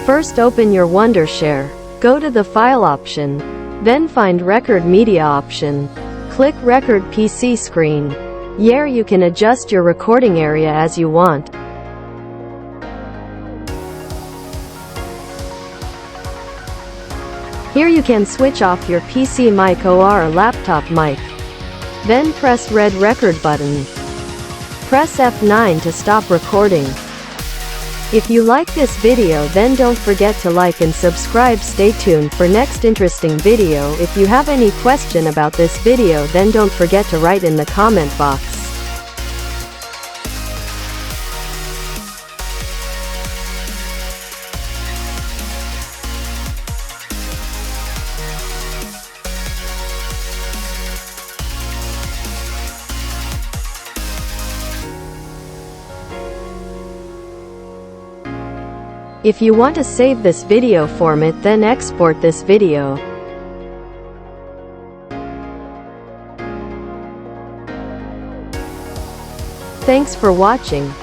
First, open your Wondershare. Go to the File option. Then find Record Media option. Click Record PC Screen. Here you can adjust your recording area as you want. Here you can switch off your PC mic or laptop mic. Then press red record button. Press F9 to stop recording. If you like this video, then don't forget to like and subscribe. Stay tuned for next interesting video. If you have any question about this video, then don't forget to write in the comment box. If you want to save this video format, then export this video. Thanks for watching.